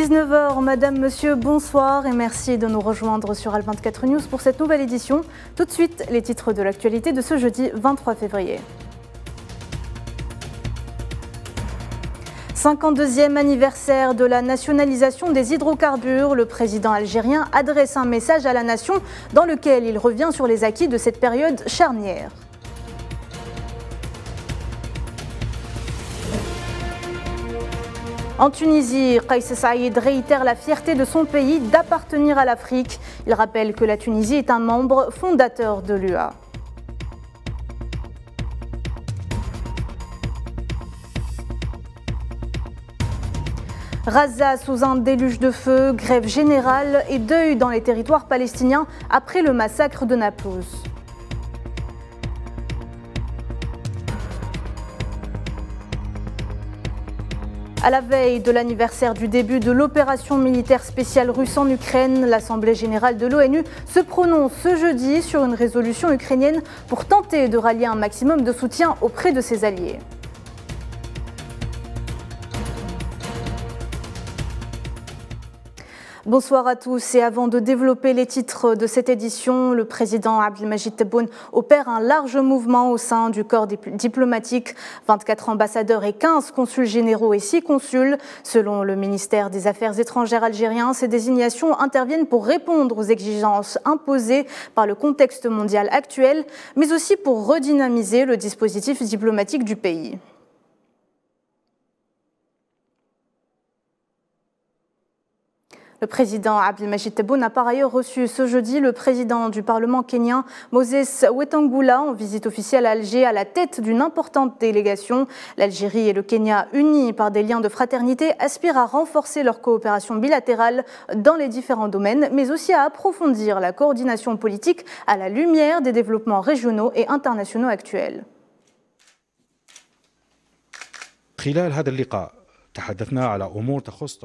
19 h, madame, monsieur, bonsoir et merci de nous rejoindre sur Al24 News pour cette nouvelle édition. Tout de suite, les titres de l'actualité de ce jeudi 23 février. 52e anniversaire de la nationalisation des hydrocarbures, le président algérien adresse un message à la nation dans lequel il revient sur les acquis de cette période charnière. En Tunisie, Kais Saïed réitère la fierté de son pays d'appartenir à l'Afrique. Il rappelle que la Tunisie est un membre fondateur de l'UA. Gaza sous un déluge de feu, grève générale et deuil dans les territoires palestiniens après le massacre de Naplouse. À la veille de l'anniversaire du début de l'opération militaire spéciale russe en Ukraine, l'Assemblée générale de l'ONU se prononce ce jeudi sur une résolution ukrainienne pour tenter de rallier un maximum de soutien auprès de ses alliés. Bonsoir à tous et avant de développer les titres de cette édition, le président Abdelmajid Tebboune opère un large mouvement au sein du corps diplomatique. 24 ambassadeurs et 15 consuls généraux et 6 consuls. Selon le ministère des Affaires étrangères algérien, ces désignations interviennent pour répondre aux exigences imposées par le contexte mondial actuel, mais aussi pour redynamiser le dispositif diplomatique du pays. Le président Abdelmajid Tebboune a par ailleurs reçu ce jeudi le président du Parlement kényan, Moses Wetangula, en visite officielle à Alger à la tête d'une importante délégation. L'Algérie et le Kenya, unis par des liens de fraternité, aspirent à renforcer leur coopération bilatérale dans les différents domaines, mais aussi à approfondir la coordination politique à la lumière des développements régionaux et internationaux actuels.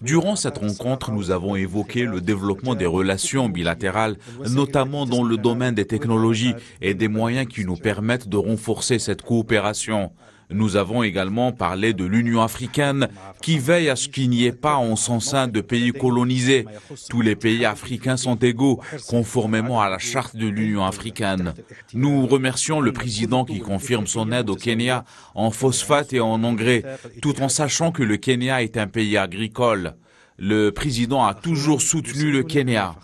Durant cette rencontre, nous avons évoqué le développement des relations bilatérales, notamment dans le domaine des technologies et des moyens qui nous permettent de renforcer cette coopération. Nous avons également parlé de l'Union africaine qui veille à ce qu'il n'y ait pas en son sein de pays colonisés. Tous les pays africains sont égaux, conformément à la charte de l'Union africaine. Nous remercions le président qui confirme son aide au Kenya en phosphate et en engrais, tout en sachant que le Kenya est un pays agricole. Le président a toujours soutenu le Kenya.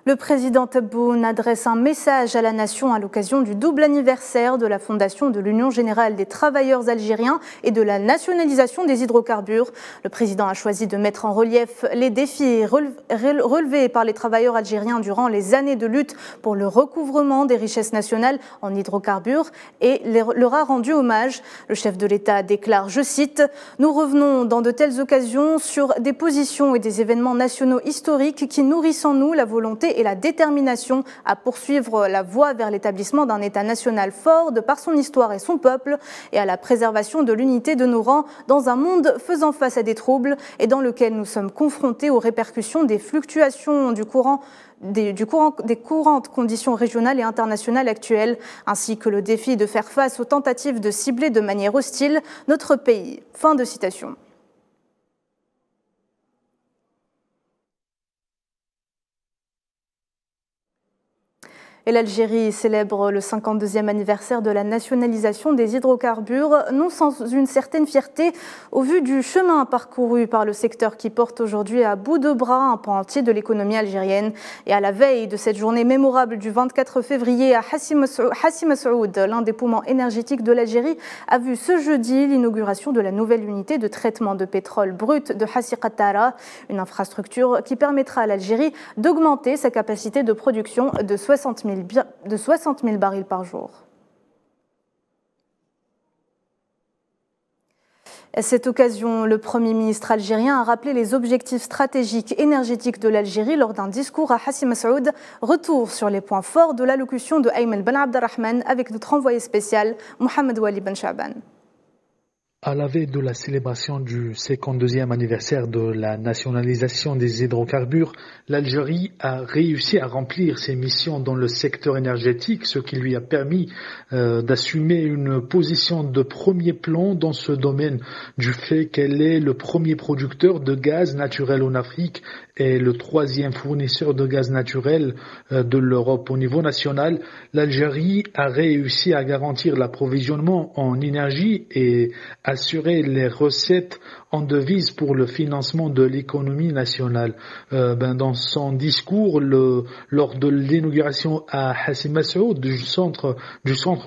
Le président Tebboune adresse un message à la nation à l'occasion du double anniversaire de la fondation de l'Union générale des travailleurs algériens et de la nationalisation des hydrocarbures. Le président a choisi de mettre en relief les défis relevés par les travailleurs algériens durant les années de lutte pour le recouvrement des richesses nationales en hydrocarbures et leur a rendu hommage. Le chef de l'État déclare, je cite, « Nous revenons dans de telles occasions sur des positions et des événements nationaux historiques qui nourrissent en nous la volonté et la détermination à poursuivre la voie vers l'établissement d'un État national fort de par son histoire et son peuple et à la préservation de l'unité de nos rangs dans un monde faisant face à des troubles et dans lequel nous sommes confrontés aux répercussions des fluctuations des courantes conditions régionales et internationales actuelles, ainsi que le défi de faire face aux tentatives de cibler de manière hostile notre pays. » Fin de citation. Et l'Algérie célèbre le 52e anniversaire de la nationalisation des hydrocarbures, non sans une certaine fierté au vu du chemin parcouru par le secteur qui porte aujourd'hui à bout de bras un pan entier de l'économie algérienne. Et à la veille de cette journée mémorable du 24 février à Hassi Massoud, l'un des poumons énergétiques de l'Algérie, a vu ce jeudi l'inauguration de la nouvelle unité de traitement de pétrole brut de Hassi Qattara, une infrastructure qui permettra à l'Algérie d'augmenter sa capacité de production de 60 000 barils par jour. À cette occasion, le Premier ministre algérien a rappelé les objectifs stratégiques énergétiques de l'Algérie lors d'un discours à Hassi Massoud. Retour sur les points forts de l'allocution de Ayman Ben Abdelrahman avec notre envoyé spécial, Mohamed Wali Ben Chaban. À la veille de la célébration du 52e anniversaire de la nationalisation des hydrocarbures, l'Algérie a réussi à remplir ses missions dans le secteur énergétique, ce qui lui a permis d'assumer une position de premier plan dans ce domaine, du fait qu'elle est le premier producteur de gaz naturel en Afrique et le troisième fournisseur de gaz naturel de l'Europe. Au niveau national, l'Algérie a réussi à garantir l'approvisionnement en énergie et assurer les recettes en devises pour le financement de l'économie nationale. Dans son discours lors de l'inauguration à Hassi Massoud du centre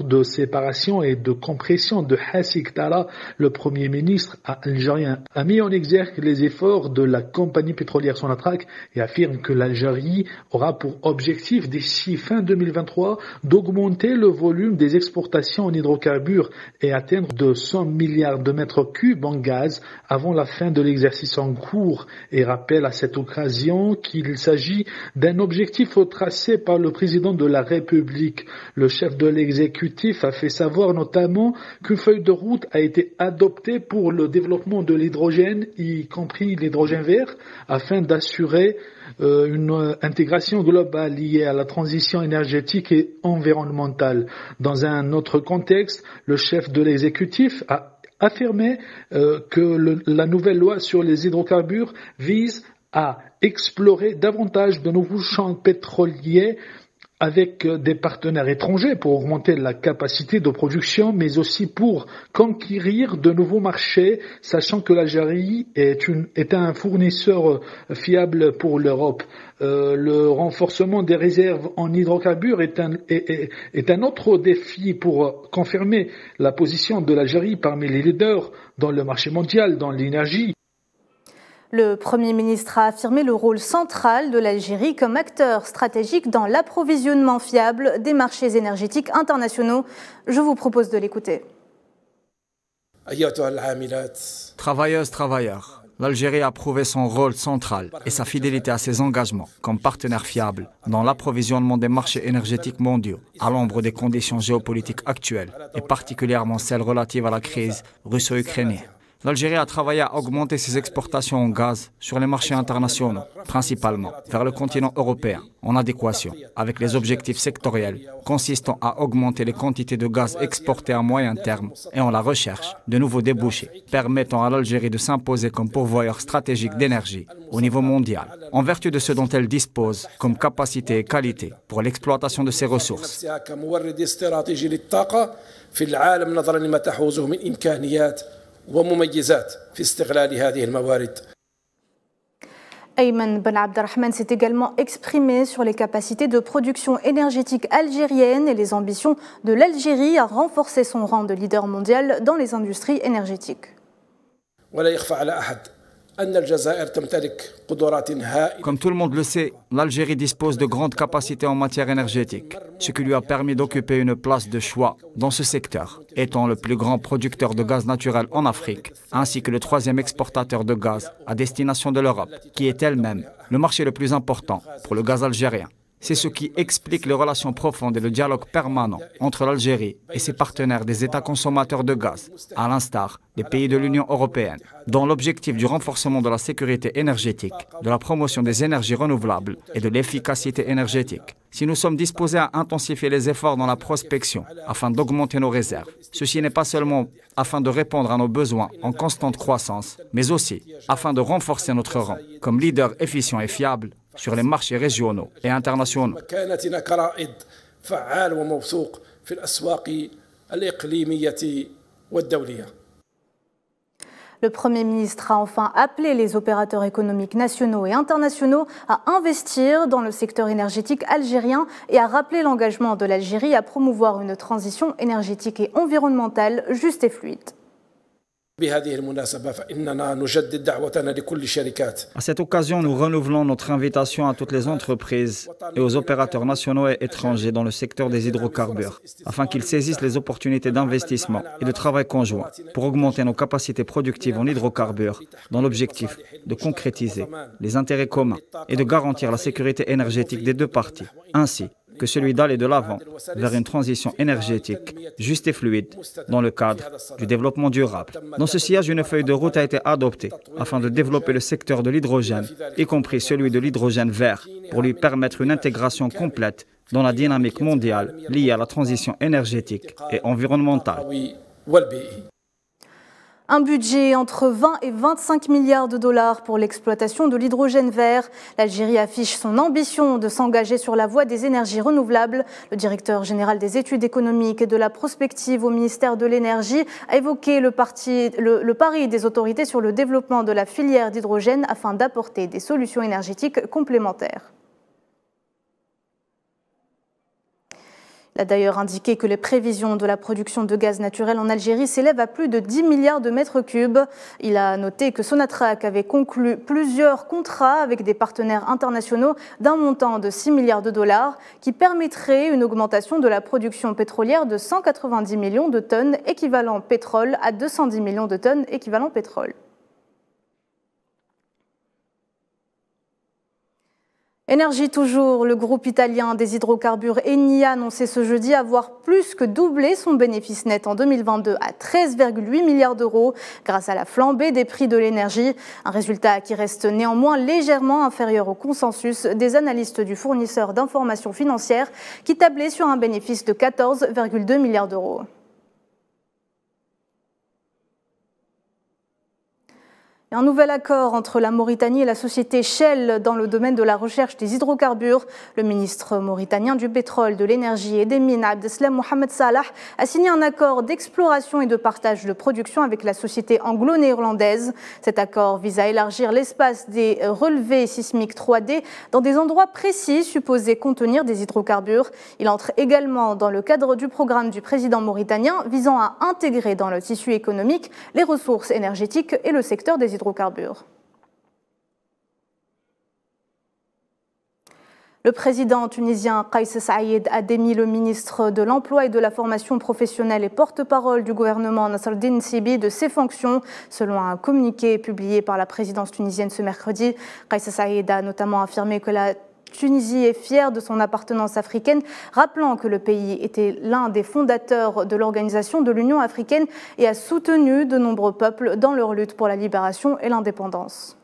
de séparation et de compression de Hassi Ktala, le premier ministre algérien a mis en exergue les efforts de la compagnie pétrolière Sonatrach et affirme que l'Algérie aura pour objectif d'ici fin 2023 d'augmenter le volume des exportations en hydrocarbures et atteindre de 100 milliards de mètres cubes en gaz avant la fin de l'exercice en cours, et rappelle à cette occasion qu'il s'agit d'un objectif tracé par le président de la République. Le chef de l'exécutif a fait savoir notamment qu'une feuille de route a été adoptée pour le développement de l'hydrogène, y compris l'hydrogène vert, afin d'assurer une intégration globale liée à la transition énergétique et environnementale. Dans un autre contexte, le chef de l'exécutif a affirmé que la nouvelle loi sur les hydrocarbures vise à explorer davantage de nouveaux champs pétroliers avec des partenaires étrangers pour augmenter la capacité de production, mais aussi pour conquérir de nouveaux marchés, sachant que l'Algérie est un fournisseur fiable pour l'Europe. Le renforcement des réserves en hydrocarbures est un autre défi pour confirmer la position de l'Algérie parmi les leaders dans le marché mondial, dans l'énergie. Le Premier ministre a affirmé le rôle central de l'Algérie comme acteur stratégique dans l'approvisionnement fiable des marchés énergétiques internationaux. Je vous propose de l'écouter. Travailleuses, travailleurs, l'Algérie a prouvé son rôle central et sa fidélité à ses engagements comme partenaire fiable dans l'approvisionnement des marchés énergétiques mondiaux à l'ombre des conditions géopolitiques actuelles et particulièrement celles relatives à la crise russo-ukrainienne. L'Algérie a travaillé à augmenter ses exportations en gaz sur les marchés internationaux, principalement vers le continent européen, en adéquation avec les objectifs sectoriels consistant à augmenter les quantités de gaz exportées à moyen terme et en la recherche de nouveaux débouchés permettant à l'Algérie de s'imposer comme pourvoyeur stratégique d'énergie au niveau mondial, en vertu de ce dont elle dispose comme capacité et qualité pour l'exploitation de ses ressources. Ayman Ben Abdelrahman s'est également exprimé sur les capacités de production énergétique algérienne et les ambitions de l'Algérie à renforcer son rang de leader mondial dans les industries énergétiques. Comme tout le monde le sait, l'Algérie dispose de grandes capacités en matière énergétique, ce qui lui a permis d'occuper une place de choix dans ce secteur, étant le plus grand producteur de gaz naturel en Afrique, ainsi que le troisième exportateur de gaz à destination de l'Europe, qui est elle-même le marché le plus important pour le gaz algérien. C'est ce qui explique les relations profondes et le dialogue permanent entre l'Algérie et ses partenaires des États consommateurs de gaz, à l'instar des pays de l'Union européenne, dans l'objectif du renforcement de la sécurité énergétique, de la promotion des énergies renouvelables et de l'efficacité énergétique. Si nous sommes disposés à intensifier les efforts dans la prospection afin d'augmenter nos réserves, ceci n'est pas seulement afin de répondre à nos besoins en constante croissance, mais aussi afin de renforcer notre rang comme leader efficient et fiable sur les marchés régionaux et internationaux. Le Premier ministre a enfin appelé les opérateurs économiques nationaux et internationaux à investir dans le secteur énergétique algérien et a rappelé l'engagement de l'Algérie à promouvoir une transition énergétique et environnementale juste et fluide. À cette occasion, nous renouvelons notre invitation à toutes les entreprises et aux opérateurs nationaux et étrangers dans le secteur des hydrocarbures, afin qu'ils saisissent les opportunités d'investissement et de travail conjoint pour augmenter nos capacités productives en hydrocarbures dans l'objectif de concrétiser les intérêts communs et de garantir la sécurité énergétique des deux parties, ainsi que celui d'aller de l'avant vers une transition énergétique juste et fluide dans le cadre du développement durable. Dans ce sillage, une feuille de route a été adoptée afin de développer le secteur de l'hydrogène, y compris celui de l'hydrogène vert, pour lui permettre une intégration complète dans la dynamique mondiale liée à la transition énergétique et environnementale. Un budget entre 20 et 25 milliards de dollars pour l'exploitation de l'hydrogène vert. L'Algérie affiche son ambition de s'engager sur la voie des énergies renouvelables. Le directeur général des études économiques et de la prospective au ministère de l'Énergie a évoqué le pari des autorités sur le développement de la filière d'hydrogène afin d'apporter des solutions énergétiques complémentaires. Il a d'ailleurs indiqué que les prévisions de la production de gaz naturel en Algérie s'élèvent à plus de 10 milliards de mètres cubes. Il a noté que Sonatrach avait conclu plusieurs contrats avec des partenaires internationaux d'un montant de 6 milliards de dollars qui permettrait une augmentation de la production pétrolière de 190 millions de tonnes équivalent pétrole à 210 millions de tonnes équivalent pétrole. Énergie toujours, le groupe italien des hydrocarbures Eni a annoncé ce jeudi avoir plus que doublé son bénéfice net en 2022 à 13,8 milliards d'euros grâce à la flambée des prix de l'énergie. Un résultat qui reste néanmoins légèrement inférieur au consensus des analystes du fournisseur d'informations financières qui tablait sur un bénéfice de 14,2 milliards d'euros. Un nouvel accord entre la Mauritanie et la société Shell dans le domaine de la recherche des hydrocarbures. Le ministre mauritanien du pétrole, de l'énergie et des mines, Abdeslam Mohamed Salah, a signé un accord d'exploration et de partage de production avec la société anglo-néerlandaise. Cet accord vise à élargir l'espace des relevés sismiques 3D dans des endroits précis supposés contenir des hydrocarbures. Il entre également dans le cadre du programme du président mauritanien visant à intégrer dans le tissu économique les ressources énergétiques et le secteur des hydrocarbures. Le président tunisien Kais Saïed a démis le ministre de l'Emploi et de la Formation professionnelle et porte-parole du gouvernement Nasreddine Sibi de ses fonctions. Selon un communiqué publié par la présidence tunisienne ce mercredi, Kais Saïed a notamment affirmé que la Tunisie est fière de son appartenance africaine, rappelant que le pays était l'un des fondateurs de l'Organisation de l'Union africaine et a soutenu de nombreux peuples dans leur lutte pour la libération et l'indépendance.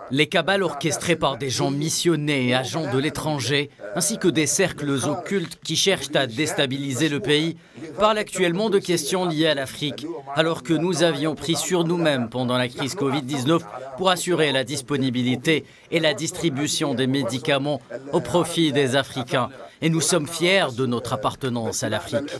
Les cabales orchestrées par des gens missionnés et agents de l'étranger, ainsi que des cercles occultes qui cherchent à déstabiliser le pays, parlent actuellement de questions liées à l'Afrique, alors que nous avions pris sur nous-mêmes pendant la crise Covid-19 pour assurer la disponibilité et la distribution des médicaments au profit des Africains. Et nous sommes fiers de notre appartenance à l'Afrique.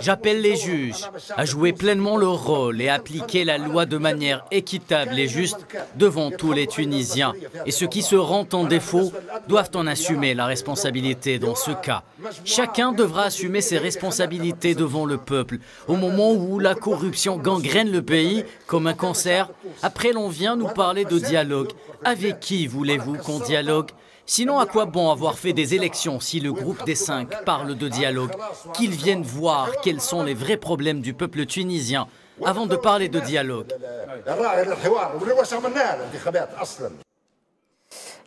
J'appelle les juges à jouer pleinement leur rôle et à appliquer la loi de manière équitable et juste devant tous les Tunisiens. Et ceux qui se rendent en défaut doivent en assumer la responsabilité dans ce cas. Chacun devra assumer ses responsabilités devant le peuple. Au moment où la corruption gangrène le pays comme un cancer, après l'on vient nous parler de dialogue. Avec qui voulez-vous qu'on dialogue ? Sinon, à quoi bon avoir fait des élections si le groupe des 5 parle de dialogue? Qu'ils viennent voir quels sont les vrais problèmes du peuple tunisien avant de parler de dialogue.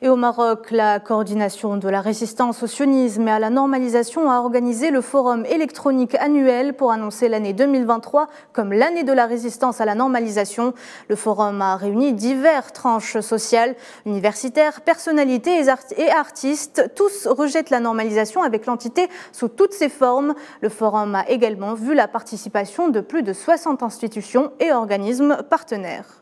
Et au Maroc, la coordination de la résistance au sionisme et à la normalisation a organisé le forum électronique annuel pour annoncer l'année 2023 comme l'année de la résistance à la normalisation. Le forum a réuni diverses tranches sociales, universitaires, personnalités et artistes. Tous rejettent la normalisation avec l'entité sous toutes ses formes. Le forum a également vu la participation de plus de 60 institutions et organismes partenaires.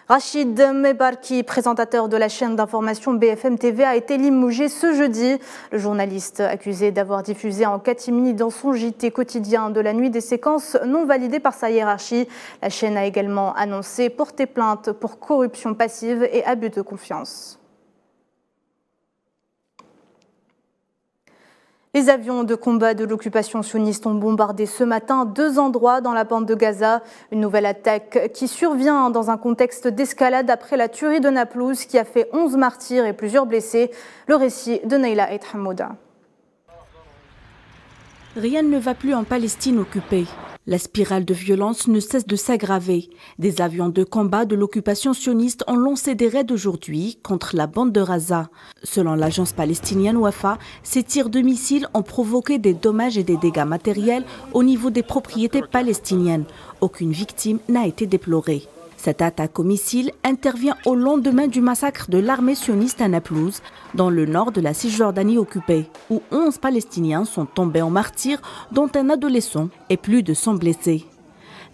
Rachid Mebarki, présentateur de la chaîne d'information BFM TV, a été limogé ce jeudi. Le journaliste accusé d'avoir diffusé en catimini dans son JT quotidien de la nuit des séquences non validées par sa hiérarchie. La chaîne a également annoncé porter plainte pour corruption passive et abus de confiance. Les avions de combat de l'occupation sioniste ont bombardé ce matin 2 endroits dans la bande de Gaza. Une nouvelle attaque qui survient dans un contexte d'escalade après la tuerie de Naplouse qui a fait 11 martyrs et plusieurs blessés. Le récit de Neila et Hamouda. Rien ne va plus en Palestine occupée. La spirale de violence ne cesse de s'aggraver. Des avions de combat de l'occupation sioniste ont lancé des raids aujourd'hui contre la bande de Gaza. Selon l'agence palestinienne Wafa, ces tirs de missiles ont provoqué des dommages et des dégâts matériels au niveau des propriétés palestiniennes. Aucune victime n'a été déplorée. Cette attaque au missile intervient au lendemain du massacre de l'armée sioniste à Naplouse, dans le nord de la Cisjordanie occupée, où 11 Palestiniens sont tombés en martyrs, dont un adolescent et plus de 100 blessés.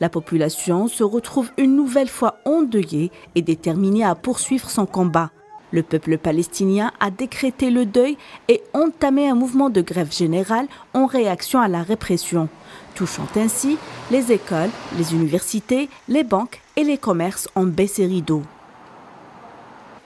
La population se retrouve une nouvelle fois endeuillée et déterminée à poursuivre son combat. Le peuple palestinien a décrété le deuil et entamé un mouvement de grève générale en réaction à la répression, touchant ainsi les écoles, les universités, les banques et les commerces en baissé rideau.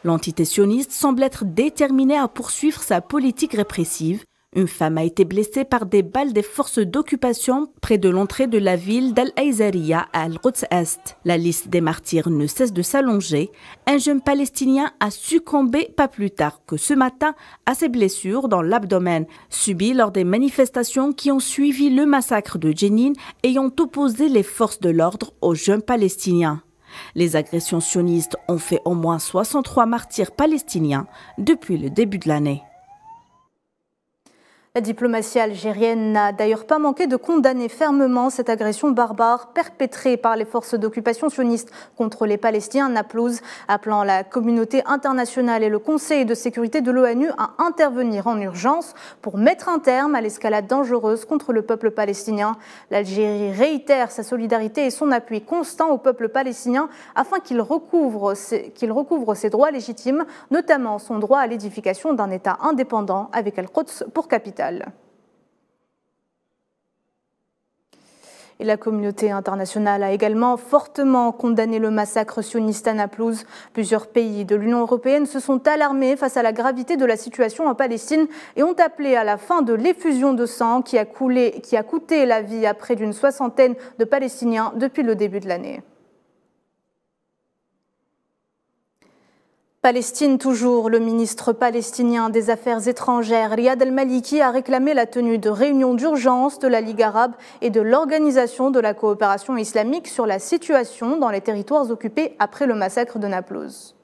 L'entité sioniste semble être déterminée à poursuivre sa politique répressive. Une femme a été blessée par des balles des forces d'occupation près de l'entrée de la ville d'Al-Aizariya à Al-Quds Est. La liste des martyrs ne cesse de s'allonger. Un jeune Palestinien a succombé pas plus tard que ce matin à ses blessures dans l'abdomen, subies lors des manifestations qui ont suivi le massacre de Jenin ayant opposé les forces de l'ordre aux jeunes Palestiniens. Les agressions sionistes ont fait au moins 63 martyrs palestiniens depuis le début de l'année. La diplomatie algérienne n'a d'ailleurs pas manqué de condamner fermement cette agression barbare perpétrée par les forces d'occupation sionistes contre les Palestiniens à Naplouse, appelant la communauté internationale et le Conseil de sécurité de l'ONU à intervenir en urgence pour mettre un terme à l'escalade dangereuse contre le peuple palestinien. L'Algérie réitère sa solidarité et son appui constant au peuple palestinien afin qu'il recouvre ses droits légitimes, notamment son droit à l'édification d'un État indépendant avec Al-Quds pour capitale. Et la communauté internationale a également fortement condamné le massacre sioniste à Naplouse. Plusieurs pays de l'Union européenne se sont alarmés face à la gravité de la situation en Palestine et ont appelé à la fin de l'effusion de sang qui a coûté la vie à près d'une soixantaine de Palestiniens depuis le début de l'année. Palestine toujours, le ministre palestinien des Affaires étrangères Riyad al-Maliki a réclamé la tenue de réunions d'urgence de la Ligue arabe et de l'Organisation de la coopération islamique sur la situation dans les territoires occupés après le massacre de Naplouse.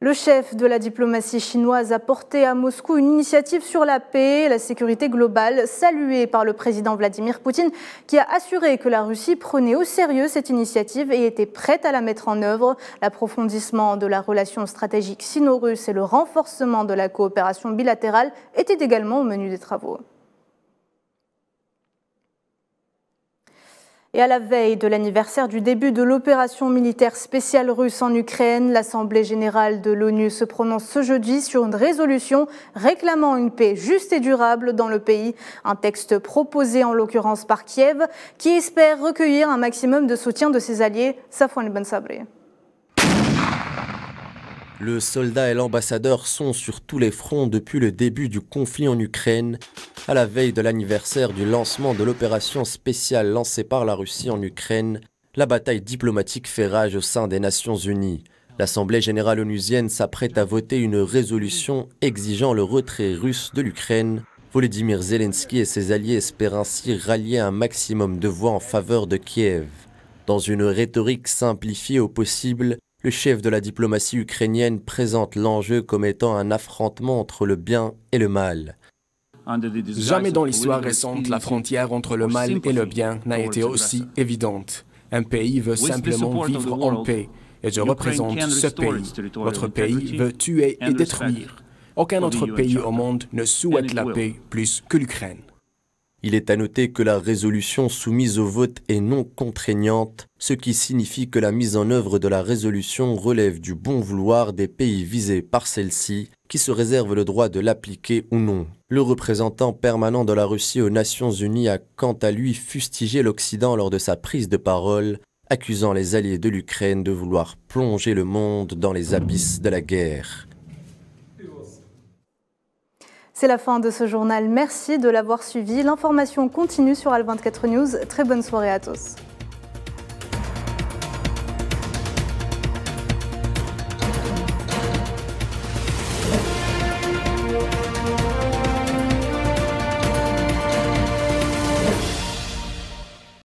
Le chef de la diplomatie chinoise a porté à Moscou une initiative sur la paix et la sécurité globale, saluée par le président Vladimir Poutine, qui a assuré que la Russie prenait au sérieux cette initiative et était prête à la mettre en œuvre. L'approfondissement de la relation stratégique sino-russe et le renforcement de la coopération bilatérale étaient également au menu des travaux. Et à la veille de l'anniversaire du début de l'opération militaire spéciale russe en Ukraine, l'Assemblée générale de l'ONU se prononce ce jeudi sur une résolution réclamant une paix juste et durable dans le pays. Un texte proposé en l'occurrence par Kiev qui espère recueillir un maximum de soutien de ses alliés. Safwan Ben Sabré. Le soldat et l'ambassadeur sont sur tous les fronts depuis le début du conflit en Ukraine, à la veille de l'anniversaire du lancement de l'opération spéciale lancée par la Russie en Ukraine. La bataille diplomatique fait rage au sein des Nations Unies. L'Assemblée générale onusienne s'apprête à voter une résolution exigeant le retrait russe de l'Ukraine. Volodymyr Zelensky et ses alliés espèrent ainsi rallier un maximum de voix en faveur de Kiev. Dans une rhétorique simplifiée au possible, le chef de la diplomatie ukrainienne présente l'enjeu comme étant un affrontement entre le bien et le mal. Jamais dans l'histoire récente, la frontière entre le mal et le bien n'a été aussi évidente. Un pays veut simplement vivre en paix, et je représente ce pays. Votre pays veut tuer et détruire. Aucun autre pays au monde ne souhaite la paix plus que l'Ukraine. Il est à noter que la résolution soumise au vote est non contraignante, ce qui signifie que la mise en œuvre de la résolution relève du bon vouloir des pays visés par celle-ci, qui se réservent le droit de l'appliquer ou non. Le représentant permanent de la Russie aux Nations Unies a quant à lui fustigé l'Occident lors de sa prise de parole, accusant les alliés de l'Ukraine de vouloir plonger le monde dans les abysses de la guerre. C'est la fin de ce journal. Merci de l'avoir suivi. L'information continue sur Al24 News. Très bonne soirée à tous.